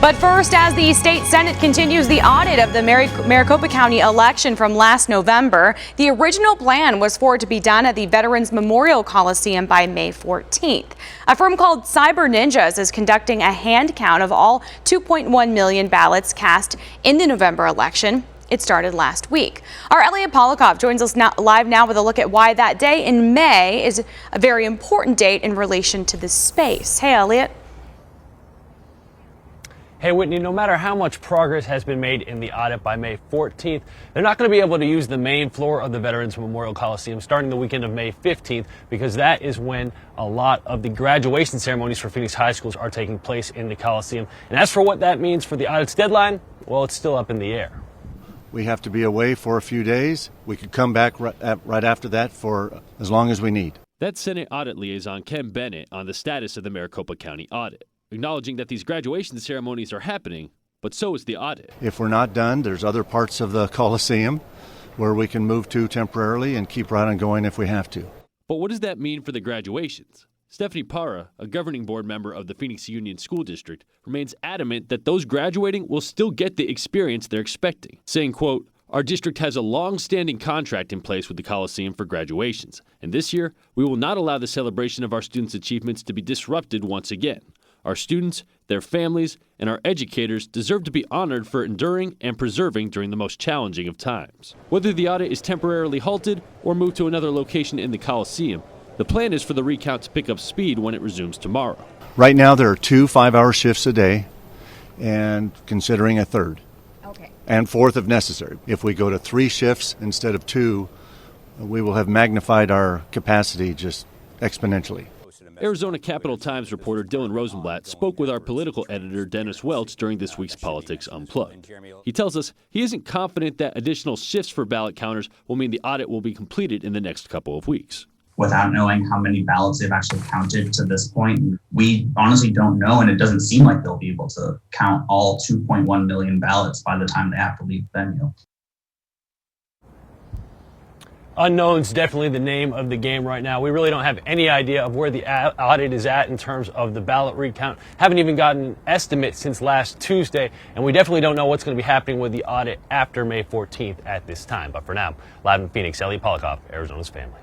But first, as the state Senate continues the audit of the Maricopa County election from last November, the original plan was for it to be done at the Veterans Memorial Coliseum by May 14th. A firm called Cyber Ninjas is conducting a hand count of all 2.1 million ballots cast in the November election. It started last week. Our Elliot Polikoff joins us live now with a look at why that day in May is a very important date in relation to this space. Hey, Elliot. Hey, Whitney, no matter how much progress has been made in the audit by May 14th, they're not going to be able to use the main floor of the Veterans Memorial Coliseum starting the weekend of May 15th, because that is when a lot of the graduation ceremonies for Phoenix high schools are taking place in the Coliseum. And as for what that means for the audit's deadline, well, it's still up in the air. We have to be away for a few days. We could come back right after that for as long as we need. That's Senate Audit Liaison Ken Bennett on the status of the Maricopa County audit, acknowledging that these graduation ceremonies are happening, but so is the audit. If we're not done, there's other parts of the Coliseum where we can move to temporarily and keep right on going if we have to. But what does that mean for the graduations? Stephanie Parra, a governing board member of the Phoenix Union School District, remains adamant that those graduating will still get the experience they're expecting, saying, quote, "Our district has a long-standing contract in place with the Coliseum for graduations, and this year we will not allow the celebration of our students' achievements to be disrupted once again. Our students, their families, and our educators deserve to be honored for enduring and preserving during the most challenging of times." Whether the audit is temporarily halted or moved to another location in the Coliseum, the plan is for the recount to pick up speed when it resumes tomorrow. Right now there are 2 5-hour shifts a day and considering a third. Okay. And fourth if necessary. If we go to 3 shifts instead of 2, we will have magnified our capacity just exponentially. Arizona Capital Times reporter Dylan Rosenblatt spoke with our political editor Dennis Welch during this week's Politics Unplugged. He tells us he isn't confident that additional shifts for ballot counters will mean the audit will be completed in the next couple of weeks. Without knowing how many ballots they've actually counted to this point, we honestly don't know, and it doesn't seem like they'll be able to count all 2.1 million ballots by the time they have to leave the venue. Unknown's definitely the name of the game right now. We really don't have any idea of where the audit is at in terms of the ballot recount. Haven't even gotten an estimate since last Tuesday, and we definitely don't know what's going to be happening with the audit after May 14th at this time. But for now, live in Phoenix, Elliot Polikoff, Arizona's Family.